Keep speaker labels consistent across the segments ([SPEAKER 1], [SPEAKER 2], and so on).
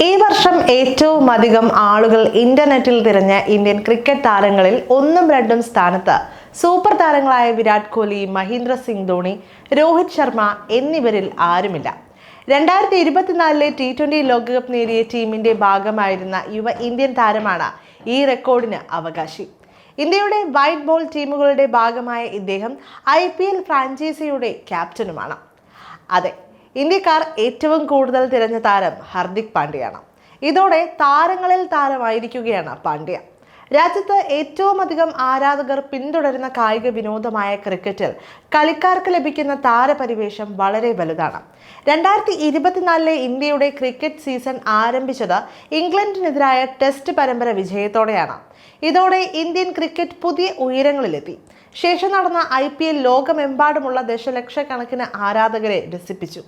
[SPEAKER 1] ഈ വർഷം ഏറ്റവും അധികം ആളുകൾ ഇന്റർനെറ്റിൽ തിരഞ്ഞ ഇന്ത്യൻ ക്രിക്കറ്റ് താരങ്ങളിൽ ഒന്നും രണ്ടും സ്ഥാനത്ത് സൂപ്പർ താരങ്ങളായ വിരാട് കോഹ്ലി, മഹേന്ദ്ര സിംഗ് ധോണി, രോഹിത് ശർമ്മ എന്നിവരിൽ ആരുമില്ല. 2024 T20 ലോകകപ്പ് നേടിയ ടീമിന്റെ ഭാഗമായിരുന്ന യുവ ഇന്ത്യൻ താരമാണ് ഈ റെക്കോർഡിന് അവകാശി. ഇന്ത്യയുടെ വൈറ്റ് ബോൾ ടീമുകളുടെ ഭാഗമായ ഇദ്ദേഹം IPL ഫ്രാഞ്ചൈസിയുടെ ക്യാപ്റ്റനുമാണ്. അതെ, ഇന്ത്യക്കാർ ഏറ്റവും കൂടുതൽ തിരഞ്ഞ താരം ഹർദിക് പാണ്ഡ്യയാണ്. ഇതോടെ താരങ്ങളിൽ താരമായിരിക്കുകയാണ് പാണ്ഡ്യ. രാജ്യത്ത് ഏറ്റവും അധികം ആരാധകർ പിന്തുടരുന്ന കായിക വിനോദമായ ക്രിക്കറ്റിൽ കളിക്കാർക്ക് ലഭിക്കുന്ന താരപരിവേഷം വളരെ വലുതാണ്. 2024 ഇന്ത്യയുടെ ക്രിക്കറ്റ് സീസൺ ആരംഭിച്ചത് ഇംഗ്ലണ്ടിനെതിരായ ടെസ്റ്റ് പരമ്പര വിജയത്തോടെയാണ്. ഇതോടെ ഇന്ത്യൻ ക്രിക്കറ്റ് പുതിയ ഉയരങ്ങളിലെത്തി. ശേഷം നടന്ന IPL ലോകമെമ്പാടുമുള്ള ദശലക്ഷക്കണക്കിന് ആരാധകരെ രസിപ്പിച്ചു.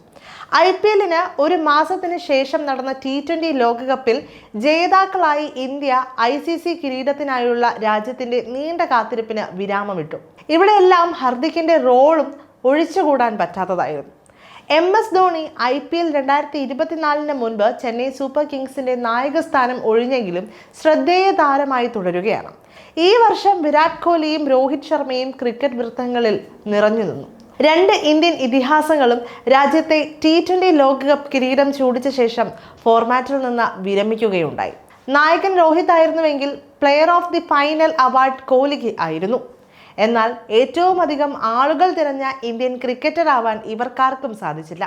[SPEAKER 1] IPLന് ഒരു മാസത്തിന് ശേഷം നടന്ന T20 ലോകകപ്പിൽ ജേതാക്കളായി ഇന്ത്യ ICC കിരീടത്തിനായുള്ള രാജ്യത്തിന്റെ നീണ്ട കാത്തിരിപ്പിന് വിരാമമിട്ടു. ഇവിടെയെല്ലാം ഹർദിക്കിന്റെ റോളും ഒഴിച്ചുകൂടാൻ പറ്റാത്തതായിരുന്നു. MS ധോണി IPL 2024 മുൻപ് ചെന്നൈ സൂപ്പർ കിങ്സിന്റെ നായകസ്ഥാനം ഒഴിഞ്ഞെങ്കിലും ശ്രദ്ധേയ താരമായി തുടരുകയാണ്. ഈ വർഷം വിരാട് കോഹ്ലിയും രോഹിത് ശർമ്മയും ക്രിക്കറ്റ് വൃത്തങ്ങളിൽ നിറഞ്ഞു നിന്നു. രണ്ട് ഇന്ത്യൻ ഇതിഹാസങ്ങളും രാജ്യത്തെ T20 ലോകകപ്പ് കിരീടം ചൂടിച്ച ശേഷം ഫോർമാറ്റിൽ നിന്ന് വിരമിക്കുകയുണ്ടായി. നായകൻ രോഹിത് ആയിരുന്നുവെങ്കിൽ player of the final award കോഹ്ലിക്ക് ആയിരുന്നു. എന്നാൽ ഏറ്റവും അധികം ആളുകൾ തിരഞ്ഞ ഇന്ത്യൻ ക്രിക്കറ്റർ ആവാൻ ഇവർക്കാർക്കും സാധിച്ചില്ല.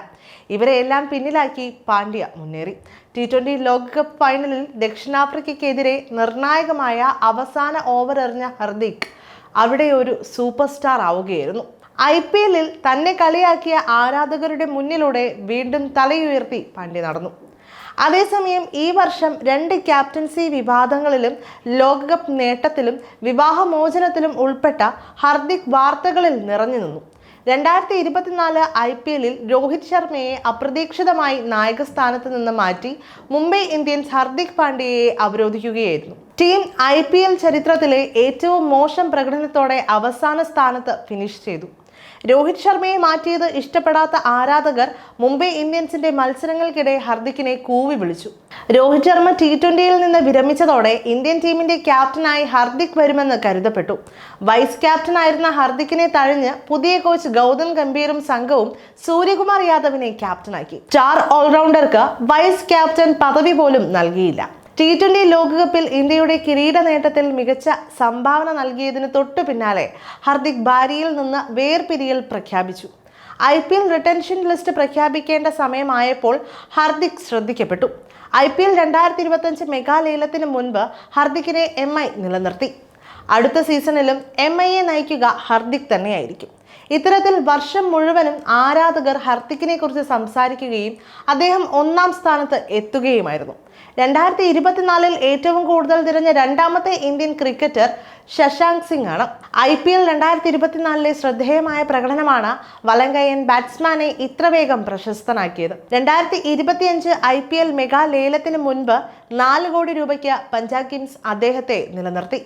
[SPEAKER 1] ഇവരെയെല്ലാം പിന്നിലാക്കി പാണ്ഡ്യ മുന്നേറി. T20 ലോകകപ്പ് ഫൈനലിൽ ദക്ഷിണാഫ്രിക്കയ്ക്കെതിരെ നിർണായകമായ അവസാന ഓവർ എറിഞ്ഞ ഹർദിക് അവിടെ ഒരു സൂപ്പർ സ്റ്റാർ ആവുകയായിരുന്നു. IPLൽ തന്നെ കളിയാക്കിയ ആരാധകരുടെ മുന്നിലൂടെ വീണ്ടും തലയുയർത്തി പാണ്ഡ്യ നടന്നു. അതേസമയം ഈ വർഷം 2 ക്യാപ്റ്റൻസി വിവാദങ്ങളിലും ലോകകപ്പ് നേട്ടത്തിലും വിവാഹമോചനത്തിലും ഉൾപ്പെട്ട ഹർദിക് വാർത്തകളിൽ നിറഞ്ഞു നിന്നു. 2024 IPLൽ രോഹിത് ശർമ്മയെ അപ്രതീക്ഷിതമായി നായകസ്ഥാനത്ത് നിന്ന് മാറ്റി മുംബൈ ഇന്ത്യൻസ് ഹർദിക് പാണ്ഡ്യയെ അവരോധിക്കുകയായിരുന്നു. ടീം IPL ചരിത്രത്തിലെ ഏറ്റവും മോശം പ്രകടനത്തോടെ അവസാന സ്ഥാനത്ത് ഫിനിഷ് ചെയ്തു. രോഹിത് ശർമ്മയെ മാറ്റിയത് ഇഷ്ടപ്പെടാത്ത ആരാധകർ മുംബൈ ഇന്ത്യൻസിന്റെ മത്സരങ്ങൾക്കിടെ ഹർദിക്കിനെ കൂവി വിളിച്ചു. രോഹിത് ശർമ്മ T20യിൽ നിന്ന് വിരമിച്ചതോടെ ഇന്ത്യൻ ടീമിന്റെ ക്യാപ്റ്റനായി ഹർദിക് വരുമെന്ന് കരുതപ്പെട്ടു. വൈസ് ക്യാപ്റ്റനായിരുന്ന ഹർദിക്കിനെ തഴഞ്ഞ് പുതിയ കോച്ച് ഗൗതം ഗംഭീറും സംഘവും സൂര്യകുമാർ യാദവിനെ ക്യാപ്റ്റനാക്കി. സ്റ്റാർ ഓൾറൗണ്ടർക്ക് വൈസ് ക്യാപ്റ്റൻ പദവി പോലും നൽകിയില്ല. T20 ലോകകപ്പിൽ ഇന്ത്യയുടെ കിരീട നേട്ടത്തിൽ മികച്ച സംഭാവന നൽകിയതിന് തൊട്ടു പിന്നാലെ ഹർദിക് ബാരിയിൽ നിന്ന് വേർപിരിയൽ പ്രഖ്യാപിച്ചു. IPL റിട്ടൻഷൻ ലിസ്റ്റ് പ്രഖ്യാപിക്കേണ്ട സമയമായപ്പോൾ ഹർദിക് ശ്രദ്ധിക്കപ്പെട്ടു. IPL 2025 മെഗാ ലേലത്തിന് മുൻപ് ഹർദിക്കിനെ MI നിലനിർത്തി. അടുത്ത സീസണിലും MIയെ നയിക്കുക ഹർദിക് തന്നെയായിരിക്കും. ഇത്തരത്തിൽ വർഷം മുഴുവനും ആരാധകർ ഹർദിക്കിനെ കുറിച്ച് സംസാരിക്കുകയും അദ്ദേഹം 1ാം സ്ഥാനത്ത് എത്തുകയുമായിരുന്നു. 2024 ഏറ്റവും കൂടുതൽ തിരഞ്ഞ രണ്ടാമത്തെ ഇന്ത്യൻ ക്രിക്കറ്റർ ശശാങ്ക് സിംഗ് ആണ്. IPL 2024 ശ്രദ്ധേയമായ പ്രകടനമാണ് വലങ്കയ്യൻ ബാറ്റ്സ്മാനെ ഇത്ര വേഗം പ്രശസ്തനാക്കിയത്. 2025 IPL മെഗാ ലേലത്തിന് മുൻപ് 4 കോടി രൂപയ്ക്ക് പഞ്ചാബ് കിങ്സ് അദ്ദേഹത്തെ നിലനിർത്തി.